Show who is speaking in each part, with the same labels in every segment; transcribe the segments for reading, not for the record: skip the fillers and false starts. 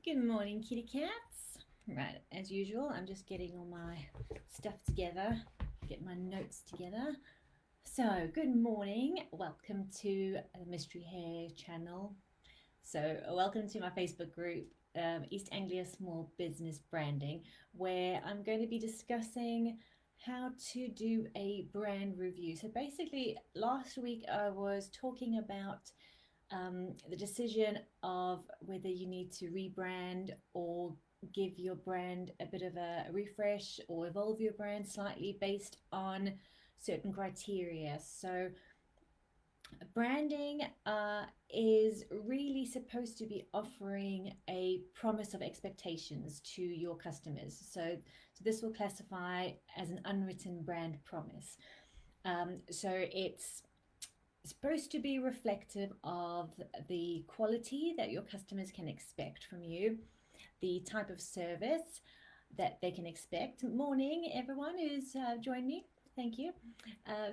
Speaker 1: Good morning, kitty cats. Right, as usual, I'm just getting all my stuff together, get my notes together. So, good morning. Welcome to the Mystery Hair channel. So, welcome to my Facebook group, East Anglia Small Business Branding, where I'm going to be discussing how to do a brand review. So, basically, last week I was talking about the decision of whether you need to rebrand or give your brand a bit of a refresh or evolve your brand slightly based on certain criteria. So, branding is really supposed to be offering a promise of expectations to your customers. So this will classify as an unwritten brand promise. So it's supposed to be reflective of the quality that your customers can expect from you, the type of service that they can expect. Morning, everyone who's joined me. Thank you.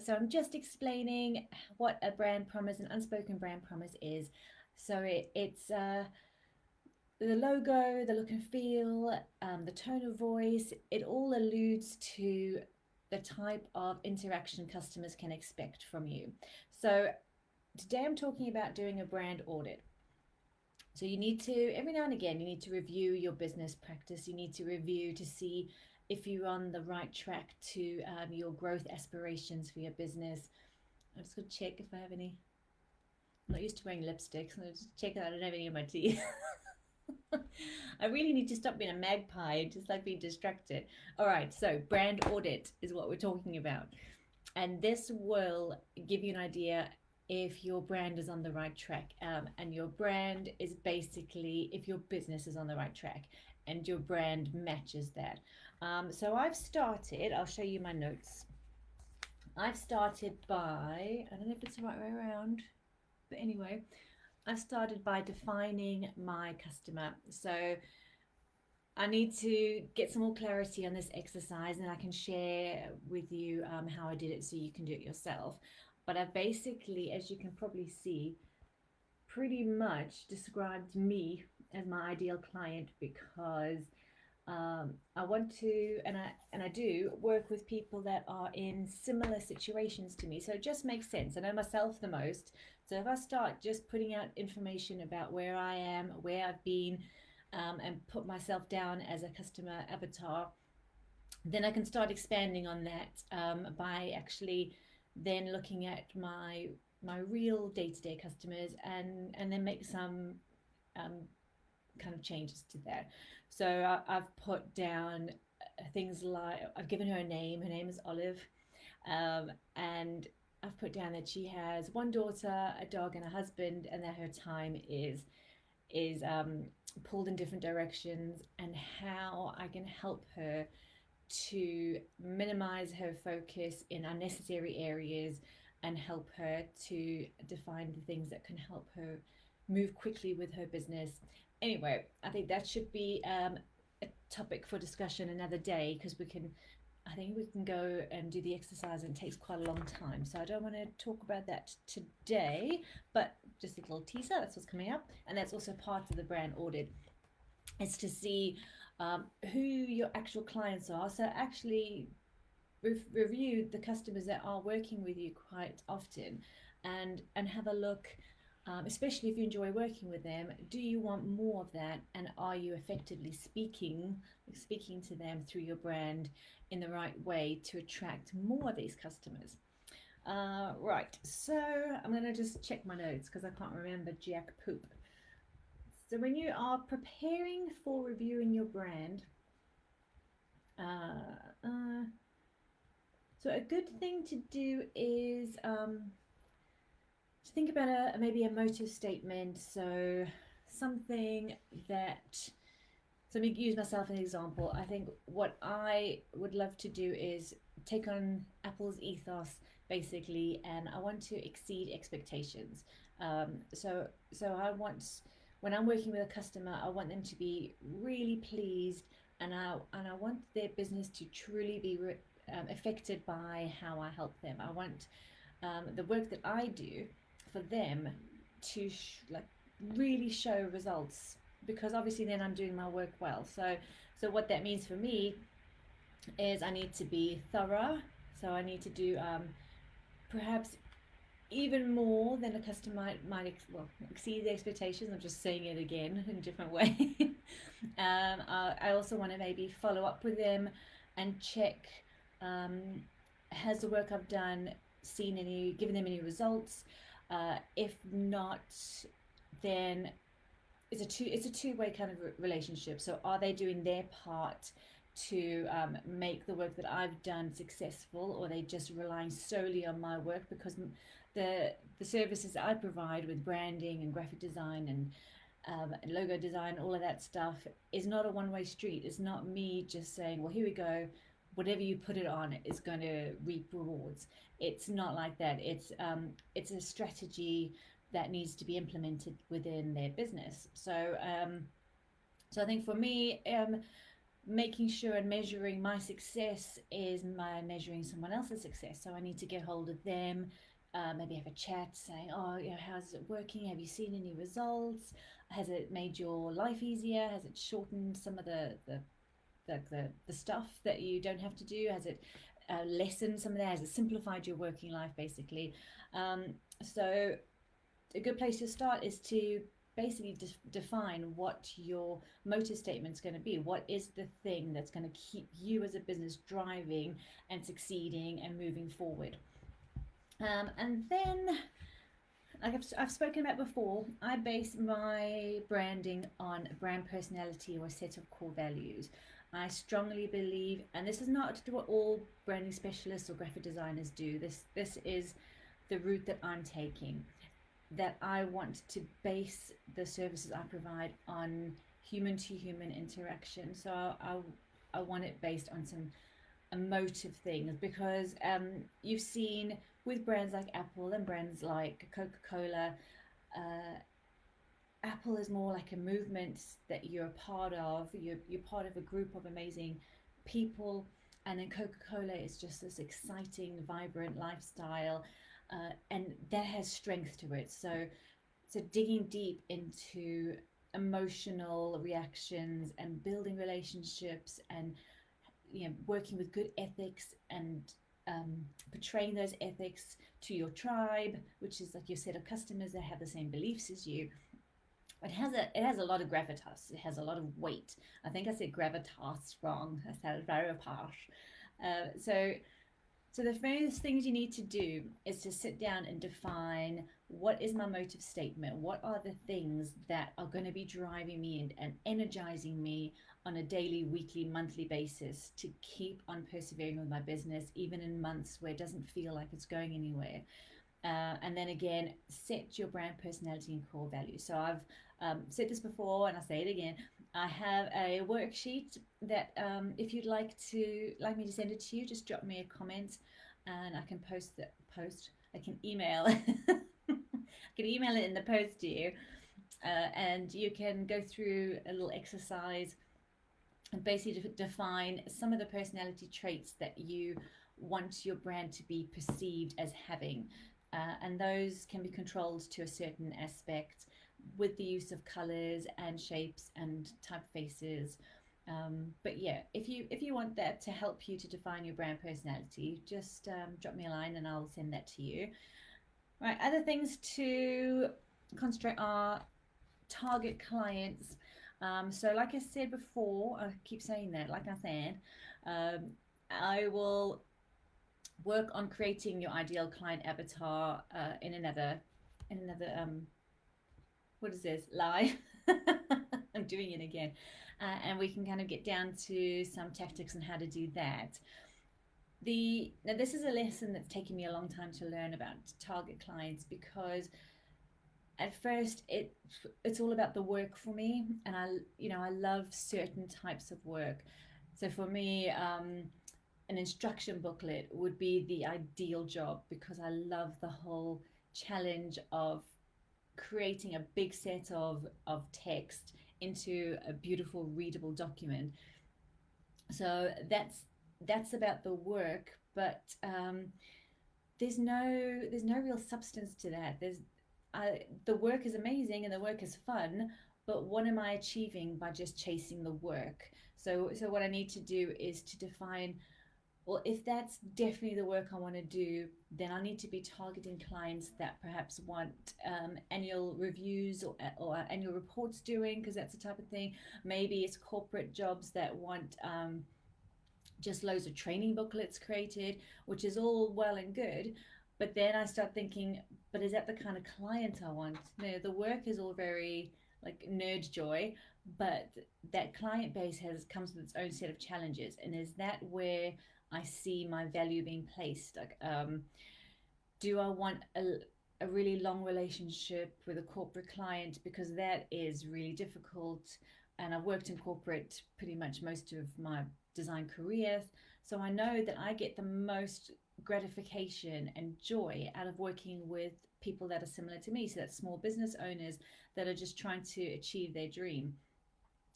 Speaker 1: So I'm just explaining what a brand promise, an unspoken brand promise is. So it's the logo, the look and feel, the tone of voice, it all alludes to the type of interaction customers can expect from you. So today I'm talking about doing a brand audit. So you need to, every now and again, you need to review your business practice. You need to review to see if you're on the right track to your growth aspirations for your business. I'm just going to check if I have any. I'm not used to wearing lipstick, so I'm just check that I don't have any in my teeth. I really need to stop being a magpie, just like being distracted. All right, so brand audit is what we're talking about. And this will give you an idea if your brand is on the right track. And your brand is basically if your business is on the right track and your brand matches that. So I'll show you my notes. I've started by, I don't know if it's the right way around, but anyway, I've started by defining my customer. So I need to get some more clarity on this exercise and I can share with you how I did it so you can do it yourself. But I've basically, as you can probably see, pretty much described me as my ideal client because I want to, and I do work with people that are in similar situations to me. So it just makes sense. I know myself the most. So if I start just putting out information about where I am, where I've been, and put myself down as a customer avatar, then I can start expanding on that by actually then looking at my real day-to-day customers and then make some um, kind of changes to that. So I've put down things like I've given her a name. Her name is Olive, and I've put down that she has one daughter, a dog, and a husband, and that her time is pulled in different directions, and how I can help her to minimize her focus in unnecessary areas and help her to define the things that can help her move quickly with her business. Anyway, I think that should be a topic for discussion another day because I think we can go and do the exercise and it takes quite a long time. So I don't want to talk about that today, but just a little teaser, that's what's coming up. And that's also part of the brand audit. It's to see who your actual clients are. So actually review the customers that are working with you quite often and have a look, especially if you enjoy working with them. Do you want more of that, and are you effectively speaking to them through your brand in the right way to attract more of these customers? Right, so I'm going to just check my notes because I can't remember jack poop. So when you are preparing for reviewing your brand, so a good thing to do is to think about maybe a motive statement. So something that, so let me use myself as an example. I think what I would love to do is take on Apple's ethos basically, and I want to exceed expectations. So I want, when I'm working with a customer, I want them to be really pleased, and I want their business to truly be affected by how I help them. I want the work that I do for them to like really show results because obviously then I'm doing my work well. So what that means for me is I need to be thorough. So I need to do perhaps even more than a customer might exceed the expectations. I'm just saying it again in a different way. I also want to maybe follow up with them and check, um, has the work I've done given them any results? If not, then it's a two-way kind of relationship. So are they doing their part to make the work that I've done successful, or are they just relying solely on my work? Because the services I provide with branding and graphic design and logo design, all of that stuff, is not a one-way street. It's not me just saying, well, here we go, whatever you put it on is going to reap rewards. It's not like that. It's a strategy that needs to be implemented within their business. So I think for me, making sure and measuring my success is my measuring someone else's success. So I need to get hold of them, maybe have a chat saying, oh, how's it working? Have you seen any results? Has it made your life easier? Has it shortened some of the stuff that you don't have to do? Has it lessened some of that? Has it simplified your working life, basically? So a good place to start is to basically define what your motive statement is going to be. What is the thing that's going to keep you as a business driving and succeeding and moving forward? And then, like I've spoken about before, I base my branding on a brand personality or a set of core values. I strongly believe, and this is not what all branding specialists or graphic designers do. This is the route that I'm taking, that I want to base the services I provide on human to human interaction. So I want it based on some emotive things, because you've seen with brands like Apple and brands like Coca-Cola, Apple is more like a movement that you're a part of. You're part of a group of amazing people, and then Coca-Cola is just this exciting, vibrant lifestyle, and that has strength to it. So digging deep into emotional reactions and building relationships, and working with good ethics, and portraying those ethics to your tribe, which is like your set of customers that have the same beliefs as you. It has a lot of gravitas. It has a lot of weight. I think I said gravitas wrong. I said very harsh. So the first things you need to do is to sit down and define, what is my motive statement? What are the things that are going to be driving me and energizing me on a daily, weekly, monthly basis to keep on persevering with my business, even in months where it doesn't feel like it's going anywhere? And then again, set your brand personality and core values. So I've said this before, and I'll say it again. I have a worksheet that, if you'd like me to send it to you, just drop me a comment, and I can I can email. I can email it in the post to you, and you can go through a little exercise and basically define some of the personality traits that you want your brand to be perceived as having. And those can be controlled to a certain aspect with the use of colors and shapes and typefaces. But yeah, if you want that to help you to define your brand personality, just drop me a line and I'll send that to you. Right, other things to concentrate are target clients. So like I said before, I keep saying that, like I said, I will work on creating your ideal client avatar in another what is this, live? I'm doing it again. And we can kind of get down to some tactics on how to do that. Now this is a lesson that's taken me a long time to learn about target clients, because at first it's all about the work for me, and I love certain types of work. So for me, an instruction booklet would be the ideal job, because I love the whole challenge of creating a big set of text into a beautiful readable document. So that's about the work, but there's no real substance to that. The work is amazing and the work is fun, but what am I achieving by just chasing the work? So what I need to do is to define, well, if that's definitely the work I want to do, then I need to be targeting clients that perhaps want annual reviews or annual reports doing, because that's the type of thing. Maybe it's corporate jobs that want just loads of training booklets created, which is all well and good. But then I start thinking, but is that the kind of client I want? No, the work is all very like nerd joy, but that client base has comes with its own set of challenges. And is that where I see my value being placed? Like, do I want a really long relationship with a corporate client, because that is really difficult, and I've worked in corporate pretty much most of my design career, so I know that I get the most gratification and joy out of working with people that are similar to me, so that's small business owners that are just trying to achieve their dream.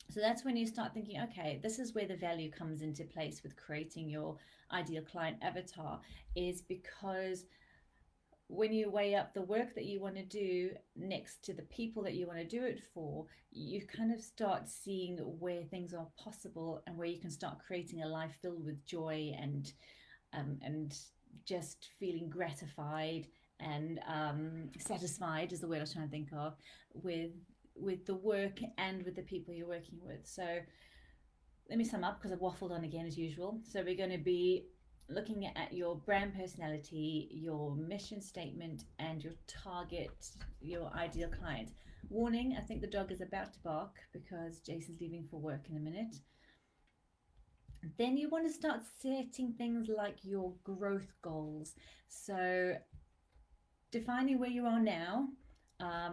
Speaker 1: So that's when you start thinking, okay, this is where the value comes into place with creating your ideal client avatar, is because when you weigh up the work that you want to do next to the people that you want to do it for, you kind of start seeing where things are possible and where you can start creating a life filled with joy and just feeling gratified and satisfied is the word I was trying to think of, with the work and with the people you're working with. So let me sum up because I've waffled on again as usual. So we're going to be looking at your brand personality, your mission statement, and your target, your ideal client. Warning, I think the dog is about to bark because Jason's leaving for work in a minute. Then you want to start setting things like your growth goals. So defining where you are now.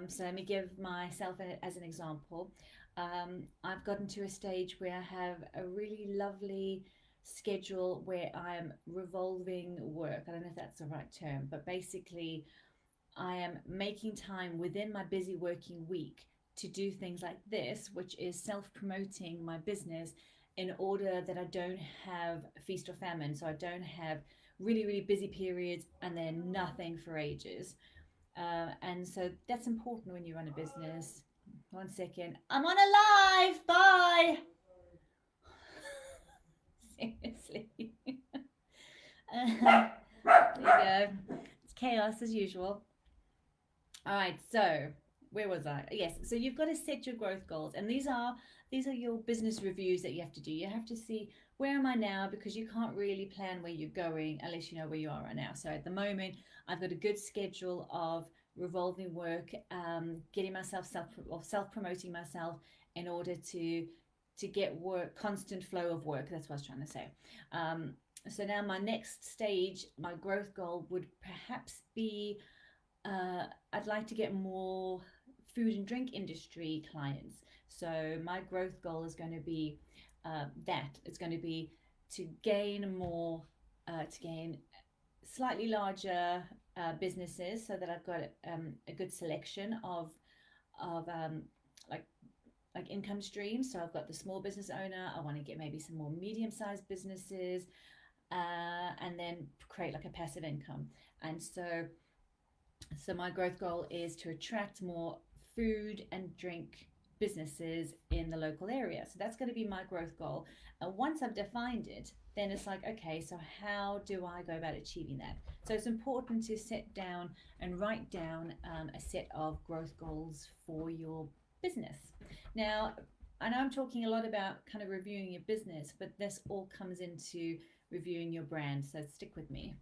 Speaker 1: So let me give myself as an example. I've gotten to a stage where I have a really lovely schedule where I'm revolving work. I don't know if that's the right term, but basically, I am making time within my busy working week to do things like this, which is self promoting my business in order that I don't have feast or famine. So I don't have really, really busy periods and then nothing for ages. And so that's important when you run a business. One second. I'm on a live. Bye. Seriously. There you go. It's chaos as usual. All right. So where was I? Yes. So you've got to set your growth goals, and these are your business reviews that you have to do. You have to see, where am I now, because you can't really plan where you're going unless you know where you are right now. So at the moment, I've got a good schedule of revolving work, getting myself self promoting myself in order to get work, constant flow of work. That's what I was trying to say. So now my next stage, my growth goal would perhaps be, I'd like to get more food and drink industry clients. So my growth goal is going to be that it's going to be to gain more, to gain slightly larger businesses, so that I've got a good selection of like income streams. So I've got the small business owner. I want to get maybe some more medium-sized businesses, and then create like a passive income. And so my growth goal is to attract more food and drink businesses in the local area. So that's going to be my growth goal. And once I've defined it, then it's like, okay, so how do I go about achieving that? So it's important to sit down and write down a set of growth goals for your business. Now, I know I'm talking a lot about kind of reviewing your business, but this all comes into reviewing your brand. So stick with me.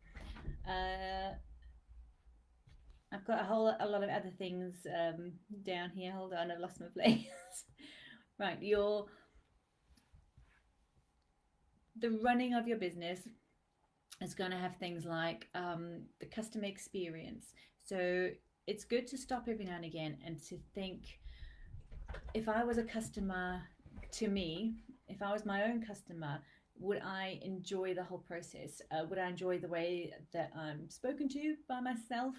Speaker 1: I've got a lot of other things down here. Hold on, I've lost my place. Right, the running of your business is going to have things like the customer experience. So it's good to stop every now and again and to think, if I was a customer to me, if I was my own customer, would I enjoy the whole process? Would I enjoy the way that I'm spoken to by myself?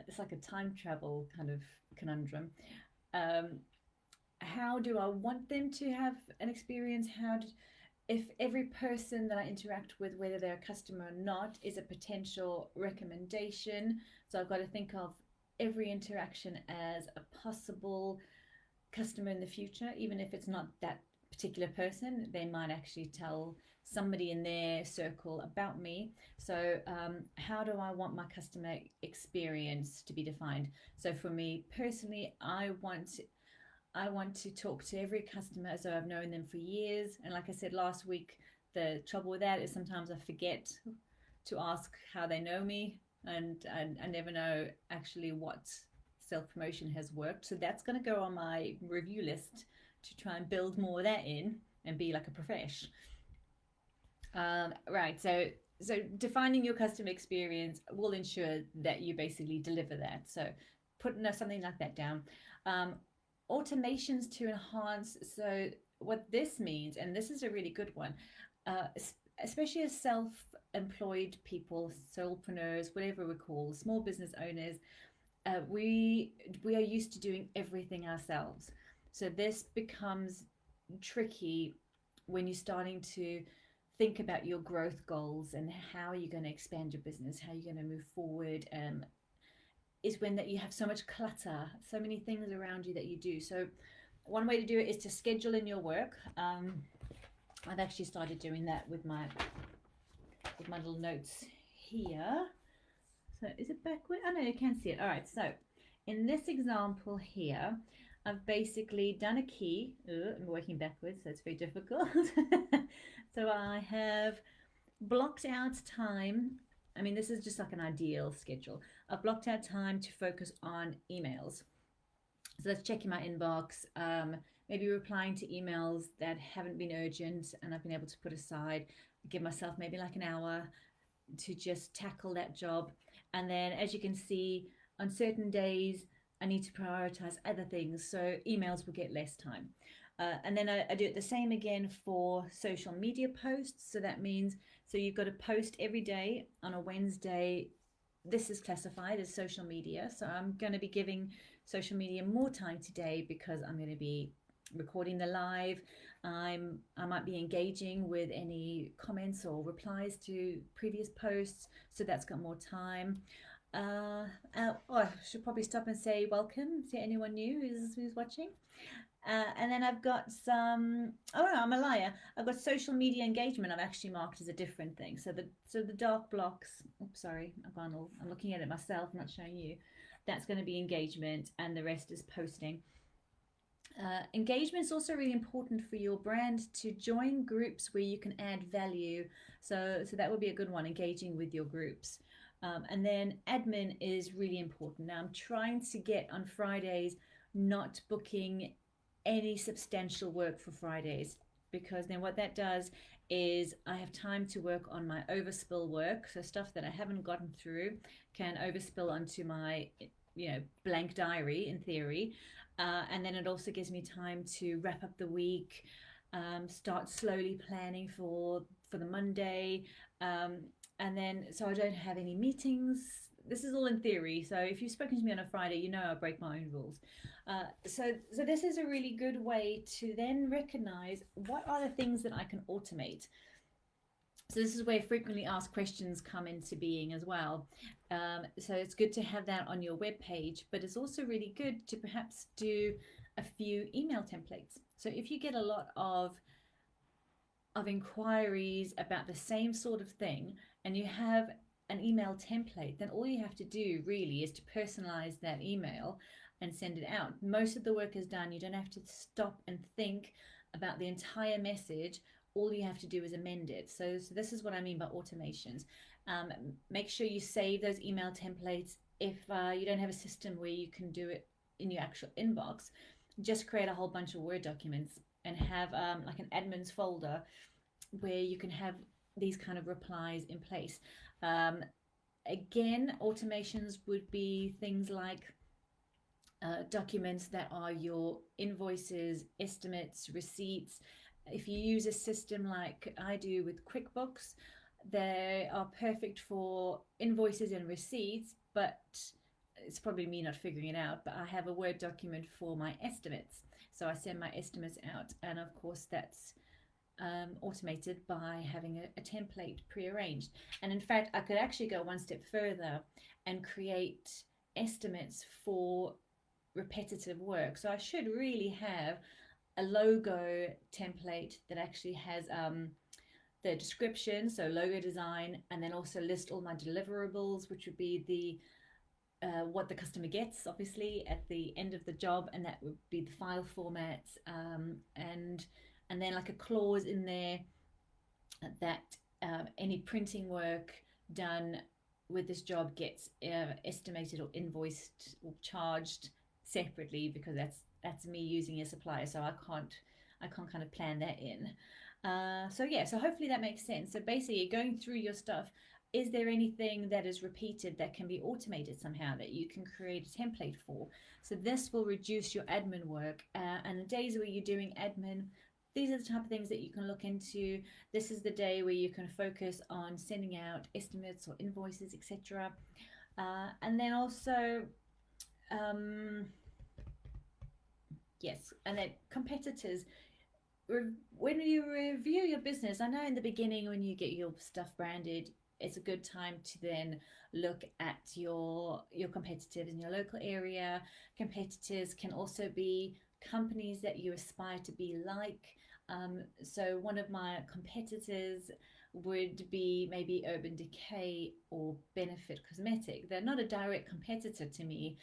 Speaker 1: It's like a time travel kind of conundrum. How do I want them to have an experience? If every person that I interact with, whether they're a customer or not, is a potential recommendation. So I've got to think of every interaction as a possible customer in the future, even if it's not that particular person, they might actually tell somebody in their circle about me. So, how do I want my customer experience to be defined? So, for me personally, I want to talk to every customer as though I've known them for years. And like I said last week, the trouble with that is sometimes I forget to ask how they know me, and I never know actually what self promotion has worked. So that's going to go on my review list to try and build more of that in and be like a profesh. Right. So defining your customer experience will ensure that you basically deliver that. So putting something like that down. Um, Automations to enhance. So what this means, and this is a really good one, uh, especially as self-employed people, solopreneurs, whatever we call small business owners, we are used to doing everything ourselves. So this becomes tricky when you're starting to think about your growth goals and how you're going to expand your business, how you're going to move forward. Is when that you have so much clutter, so many things around you that you do. So one way to do it is to schedule in your work. I've actually started doing that with my little notes here. So is it backward? Oh no, you can see it. All right. So in this example here, I've basically done a key. I'm working backwards, so it's very difficult. So I have blocked out time. I mean, this is just like an ideal schedule. I've blocked out time to focus on emails. So that's checking my inbox, maybe replying to emails that haven't been urgent and I've been able to put aside, give myself maybe like an hour to just tackle that job. And then, as you can see, on certain days, I need to prioritize other things. So emails will get less time. And then I do it the same again for social media posts. So that means, so you've got to post every day on a Wednesday. This is classified as social media. So I'm going to be giving social media more time today because I'm going to be recording the live. I might be engaging with any comments or replies to previous posts, so that's got more time. I should probably stop and say welcome to anyone new who's watching. And then I've got some. Oh no, I'm a liar. I've got social media engagement. I've actually marked as a different thing. So the dark blocks. Oops, sorry. I'm looking at it myself. I'm not showing you. That's going to be engagement, and the rest is posting. Engagement is also really important for your brand to join groups where you can add value. So that would be a good one, engaging with your groups. And then admin is really important. Now I'm trying to get on Fridays not booking any substantial work for Fridays, because then what that does is I have time to work on my overspill work. So stuff that I haven't gotten through can overspill onto my blank diary in theory. And then it also gives me time to wrap up the week, start slowly planning for the Monday, and then so I don't have any meetings. This is all in theory. So if you've spoken to me on a Friday, you know I break my own rules. So this is a really good way to then recognize what are the things that I can automate. So this is where frequently asked questions come into being as well. So it's good to have that on your web page, but it's also really good to perhaps do a few email templates. So if you get a lot of inquiries about the same sort of thing and you have an email template, then all you have to do really is to personalize that email and send it out. Most of the work is done. You don't have to stop and think about the entire message. All you have to do is amend it. So this is what I mean by automations. Make sure you save those email templates. If you don't have a system where you can do it in your actual inbox, just create a whole bunch of Word documents and have like an admin's folder where you can have these kind of replies in place. Again, automations would be things like documents that are your invoices, estimates, receipts. If you use a system like I do with QuickBooks, they are perfect for invoices and receipts, but it's probably me not figuring it out, but I have a Word document for my estimates. So I send my estimates out, and of course that's automated by having a template prearranged. And in fact, I could actually go one step further and create estimates for repetitive work. So I should really have a logo template that actually has the description, so logo design, and then also list all my deliverables, which would be the what the customer gets, obviously, at the end of the job, and that would be the file formats, and then like a clause in there that any printing work done with this job gets estimated or invoiced or charged separately, because that's me using a supplier, so I can't kind of plan that in. So yeah, so hopefully that makes sense. So basically, going through your stuff, is there anything that is repeated that can be automated somehow that you can create a template for? So this will reduce your admin work. And the days where you're doing admin, these are the type of things that you can look into. This is the day where you can focus on sending out estimates or invoices, etc. And then also, um, yes, and then competitors. When you review your business, I know in the beginning when you get your stuff branded, it's a good time to then look at your competitors in your local area. Competitors can also be companies that you aspire to be like. So one of my competitors would be maybe Urban Decay or Benefit Cosmetic. They're not a direct competitor to me,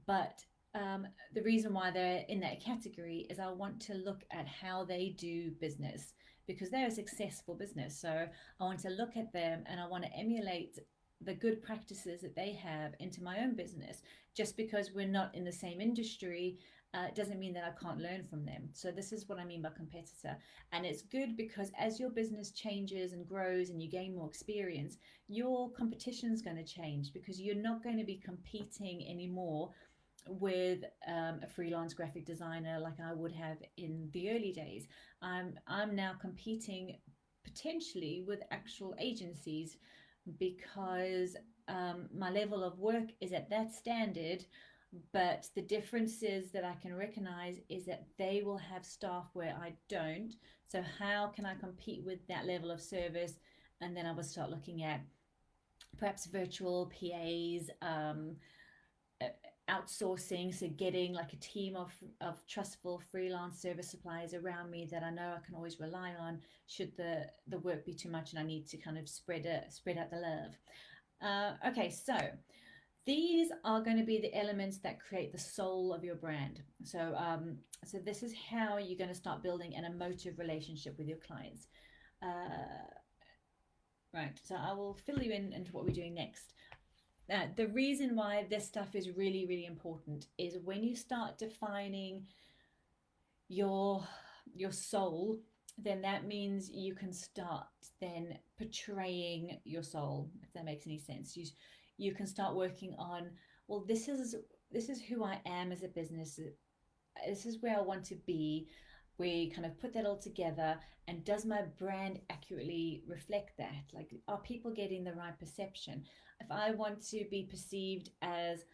Speaker 1: but the reason why they're in that category is I want to look at how they do business, because they're a successful business. So I want to look at them and I want to emulate the good practices that they have into my own business. Just because we're not in the same industry doesn't mean that I can't learn from them. So this is what I mean by competitor. And it's good because as your business changes and grows and you gain more experience, your competition is going to change, because you're not going to be competing anymore with a freelance graphic designer like I would have in the early days. I'm now competing potentially with actual agencies, because my level of work is at that standard. But the differences that I can recognize is that they will have staff where I don't. So how can I compete with that level of service? And then I will start looking at perhaps virtual PAs, uh, outsourcing, so getting like a team of trustful freelance service suppliers around me that I know I can always rely on should the work be too much and I need to kind of spread out the love. Okay, so these are going to be the elements that create the soul of your brand. So this is how you're going to start building an emotive relationship with your clients. Right, so I will fill you in into what we're doing next. The reason why this stuff is really, really important is when you start defining your your soul, then that means you can start then portraying your soul, if that makes any sense. You can start working on, well, this is who I am as a business. This is where I want to be. We kind of put that all together, and does my brand accurately reflect that? Like, are people getting the right perception? If I want to be perceived as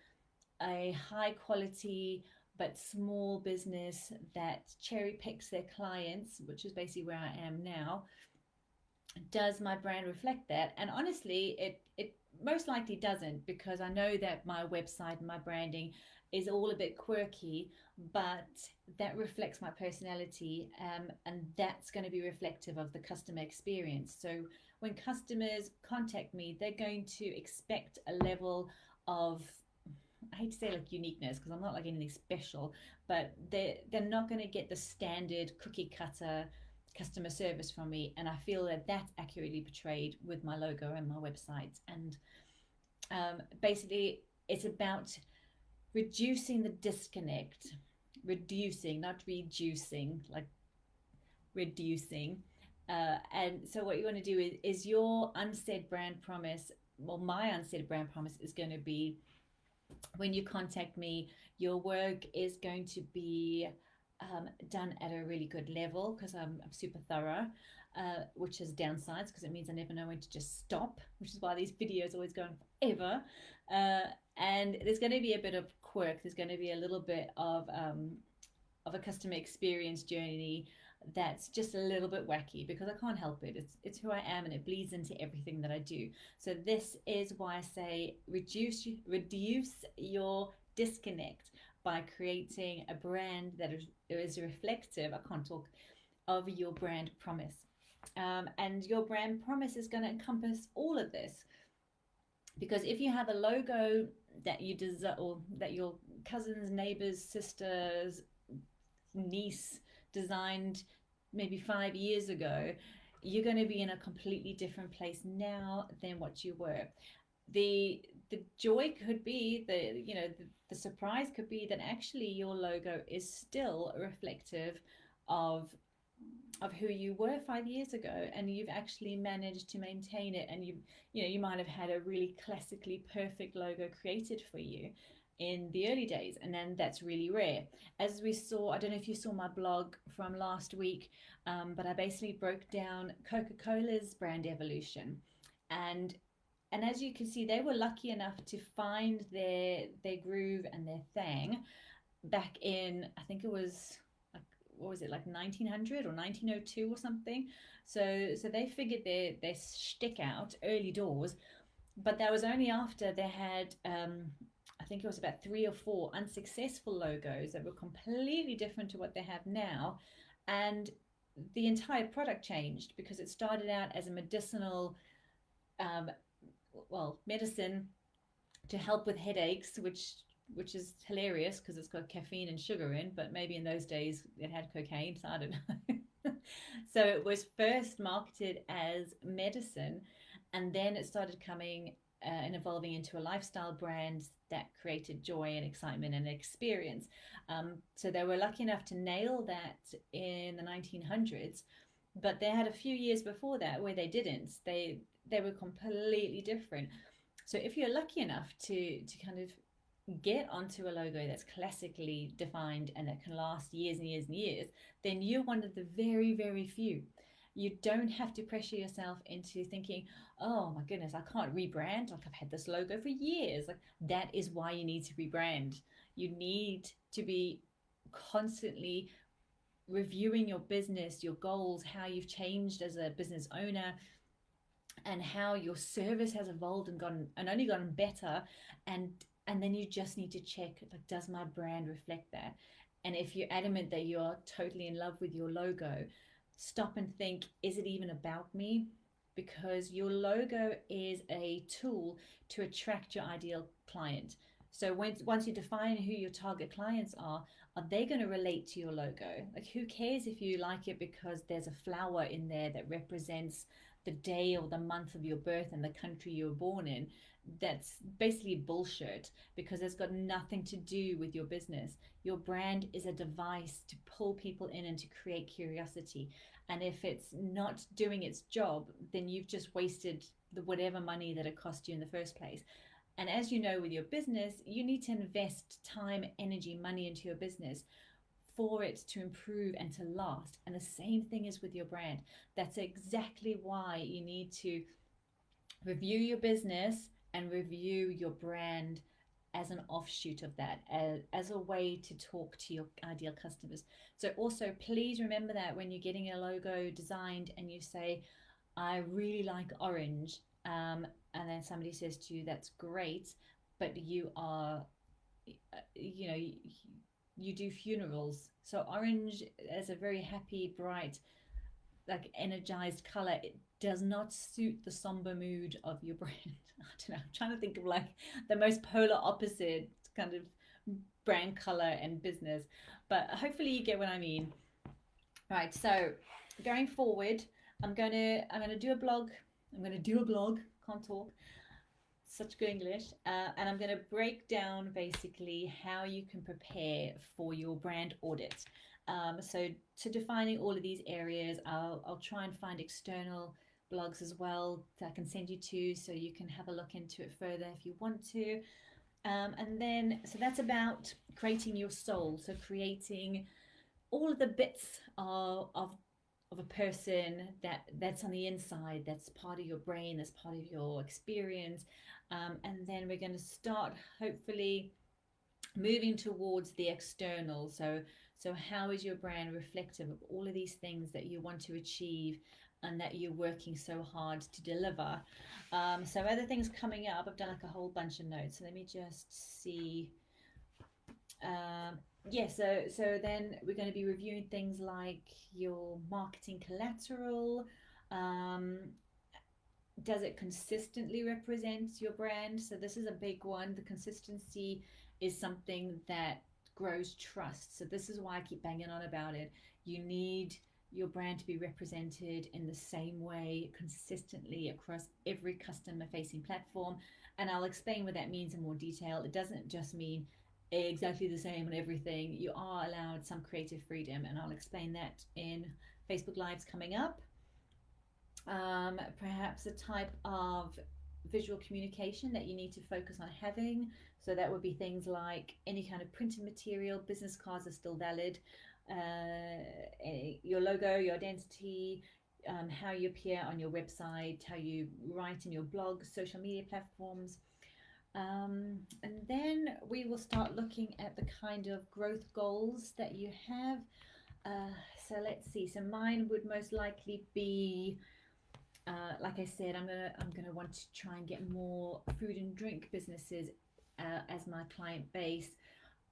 Speaker 1: a high quality but small business that cherry picks their clients, which is basically where I am now, does my brand reflect that? And honestly, it most likely doesn't, because I know that my website and my branding is all a bit quirky, but that reflects my personality, and that's going to be reflective of the customer experience. So when customers contact me, they're going to expect a level of, I hate to say like uniqueness, because I'm not like anything special, but they're not going to get the standard cookie cutter customer service from me. And I feel that that's accurately portrayed with my logo and my website. And basically, it's about reducing the disconnect, reducing, not reducing, like reducing. And so what you want to do is your unsaid brand promise, well, my unsaid brand promise is going to be, when you contact me, your work is going to be done at a really good level, because I'm super thorough, which has downsides because it means I never know when to just stop, which is why these videos always go on forever. And there's going to be a bit of quirk. There's going to be a little bit of a customer experience journey that's just a little bit wacky, because I can't help it. It's who I am, and it bleeds into everything that I do. So this is why I say reduce your disconnect by creating a brand that is reflective, I can't talk, of your brand promise. And your brand promise is going to encompass all of this. Because if you have a logo that you design, or that your cousin's, neighbor's, sister's, niece designed maybe 5 years ago, you're going to be in a completely different place now than what you were. The joy could be, the surprise could be that actually your logo is still reflective of who you were 5 years ago, and you've actually managed to maintain it. And you might have had a really classically perfect logo created for you in the early days, and then that's really rare. As we saw, I don't know if you saw my blog from last week, but I basically broke down Coca-Cola's brand evolution. And as you can see, they were lucky enough to find their groove and their thing back in, I think it was, like, what was it, like 1900 or 1902 or something. So they figured their shtick out early doors, but that was only after they had, I think it was about 3 or 4 unsuccessful logos that were completely different to what they have now. And the entire product changed because it started out as a medicinal, um, medicine to help with headaches, which is hilarious because it's got caffeine and sugar in, but maybe in those days it had cocaine, so I don't know. So it was first marketed as medicine, and then it started coming and evolving into a lifestyle brand that created joy and excitement and experience. So they were lucky enough to nail that in the 1900s, but they had a few years before that where they didn't. They were completely different. So if you're lucky enough to kind of get onto a logo that's classically defined and that can last years and years and years, then you're one of the very, very few. You don't have to pressure yourself into thinking, oh my goodness, I can't rebrand. Like, I've had this logo for years. Like, that is why you need to rebrand. You need to be constantly reviewing your business, your goals, how you've changed as a business owner, and how your service has evolved and only gotten better. And then you just need to check, like, does my brand reflect that? And if you're adamant that you're totally in love with your logo, stop and think, is it even about me? Because your logo is a tool to attract your ideal client. So once you define who your target clients are they going to relate to your logo? Like, who cares if you like it because there's a flower in there that represents the day or the month of your birth and the country you were born in? That's basically bullshit, because it's got nothing to do with your business. Your brand is a device to pull people in and to create curiosity. And if it's not doing its job, then you've just wasted the whatever money that it cost you in the first place. And as you know, with your business, you need to invest time, energy, money into your business for it to improve and to last. And the same thing is with your brand. That's exactly why you need to review your business and review your brand as an offshoot of that, as a way to talk to your ideal customers. So also, please remember that when you're getting a logo designed and you say, I really like orange, and then somebody says to you, that's great, but you are, you know, you do funerals. So orange as a very happy, bright, like energized color, it does not suit the somber mood of your brand. I don't know. I'm trying to think of like the most polar opposite kind of brand color and business, but hopefully you get what I mean. Right. So going forward, I'm gonna do a blog. I'm gonna do a blog. Can't talk. Such good English. And I'm going to break down basically how you can prepare for your brand audit. So to defining all of these areas, I'll try and find external blogs as well that I can send you to, so you can have a look into it further if you want to. And then, so that's about creating your soul. So creating all of the bits of a person that's on the inside, that's part of your brain, that's part of your experience. And then we're going to start hopefully moving towards the external. So how is your brand reflective of all of these things that you want to achieve and that you're working so hard to deliver? So other things coming up, I've done like a whole bunch of notes. So let me just see Yeah, so then we're going to be reviewing things like your marketing collateral. Um, does it consistently represent your brand? So this is a big one. The consistency is something that grows trust. So this is why I keep banging on about it. You need your brand to be represented in the same way consistently across every customer facing platform. And I'll explain what that means in more detail. It doesn't just mean exactly the same on everything. You are allowed some creative freedom, and I'll explain that in Facebook Lives coming up. Perhaps a type of visual communication that you need to focus on having. So that would be things like any kind of printed material, business cards are still valid, your logo, your identity, how you appear on your website, how you write in your blog, social media platforms. And then we will start looking at the kind of growth goals that you have. So let's see. So mine would most likely be like I said, I'm gonna want to try and get more food and drink businesses as my client base.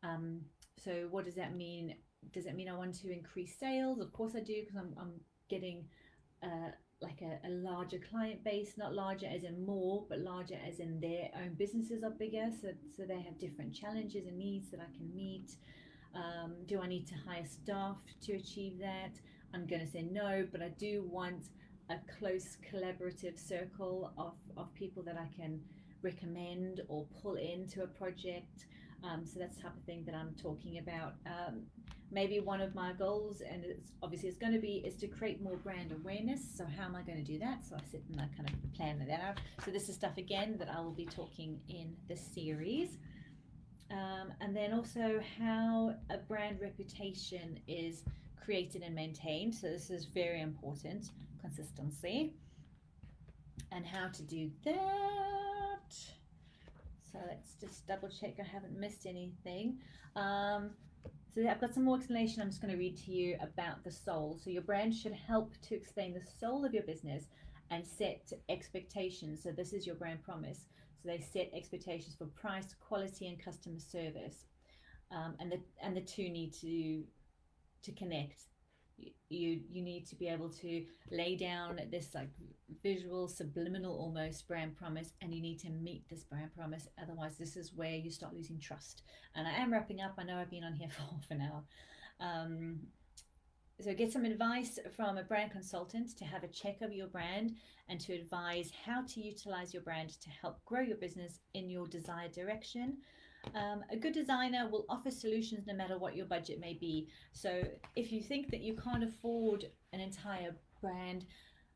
Speaker 1: Um, so what does that mean? Does that mean I want to increase sales? Of course I do, because I'm getting uh, like a larger client base, not larger as in more, but larger as in their own businesses are bigger. So they have different challenges and needs that I can meet. Do I need to hire staff to achieve that? I'm going to say no, but I do want a close collaborative circle of people that I can recommend or pull into a project. So that's the type of thing that I'm talking about. Maybe one of my goals, and it's going to be, is to create more brand awareness. So how am I going to do that? So I sit and I kind of plan that out. So this is stuff again that I will be talking in this series. And then also how a brand reputation is created and maintained. So this is very important, consistency, and how to do that. So let's just double check I haven't missed anything. So I've got some more explanation I'm just going to read to you about the soul. So your brand should help to explain the soul of your business and set expectations. So this is your brand promise. So they set expectations for price, quality, and customer service, and the two need to connect. You need to be able to lay down this like visual subliminal almost brand promise, and you need to meet this brand promise, otherwise this is where you start losing trust. And I am wrapping up. I know I've been on here for half an hour. um, so get some advice from a brand consultant to have a check of your brand and to advise how to utilize your brand to help grow your business in your desired direction. A good designer will offer solutions no matter what your budget may be. So if you think that you can't afford an entire brand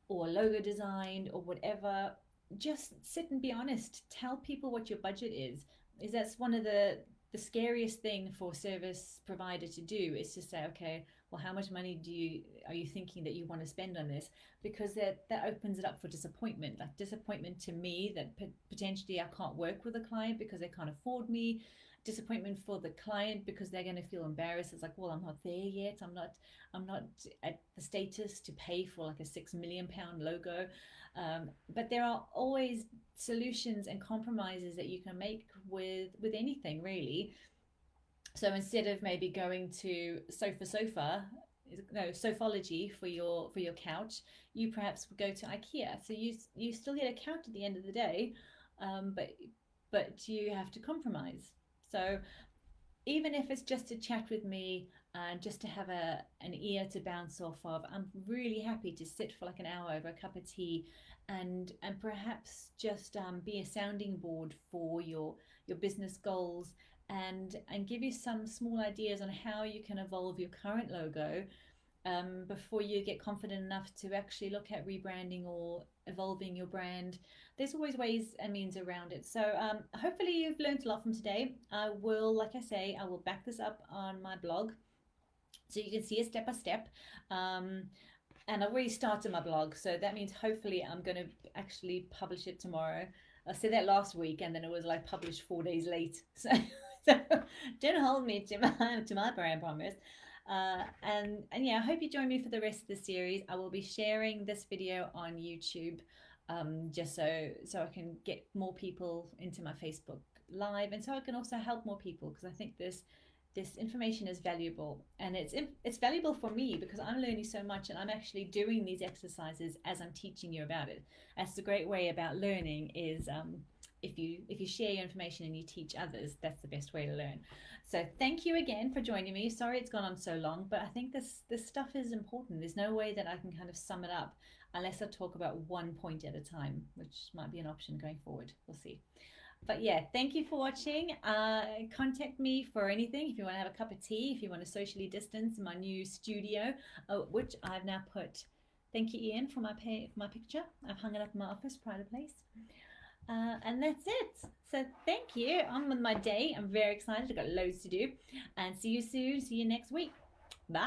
Speaker 1: or logo design or whatever, just sit and be honest. Tell people what your budget is. That's one of the scariest thing for a service provider to do, is to say, okay, well, how much money are you thinking that you want to spend on this? Because that opens it up for disappointment. Like disappointment to me that potentially I can't work with a client because they can't afford me. Disappointment for the client because they're going to feel embarrassed. It's like, well, I'm not there yet. I'm not at the status to pay for like a £6 million logo. But there are always solutions and compromises that you can make with anything really. So instead of maybe going to sofa no Sofology for your couch, you perhaps go to IKEA. So you still get a couch at the end of the day, but you have to compromise. So even if it's just to chat with me and just to have an ear to bounce off of, I'm really happy to sit for like an hour over a cup of tea, and perhaps just be a sounding board for your business goals, and give you some small ideas on how you can evolve your current logo before you get confident enough to actually look at rebranding or evolving your brand. There's always ways and means around it. So hopefully you've learned a lot from today. I will, like I say, I will back this up on my blog so you can see it step by step. And I've already started my blog, so that means hopefully I'm going to actually publish it tomorrow. I said that last week, and then it was like published 4 days late. So don't hold me to my brand promise. And yeah, I hope you join me for the rest of the series. I will be sharing this video on YouTube, just so I can get more people into my Facebook Live, and so I can also help more people, because I think this information is valuable, and it's valuable for me because I'm learning so much, and I'm actually doing these exercises as I'm teaching you about it. That's the great way about learning is if you share your information and you teach others, that's the best way to learn. So thank you again for joining me. Sorry it's gone on so long, but I think this stuff is important. There's no way that I can kind of sum it up unless I talk about one point at a time, which might be an option going forward. We'll see. But yeah, thank you for watching. Contact me for anything. If you want to have a cup of tea, if you want to socially distance in my new studio, which I've now put. Thank you, Ian, for my picture. I've hung it up in my office, pride of place. And that's it. So thank you. I'm on my day. I'm very excited. I've got loads to do. And see you soon. See you next week. Bye.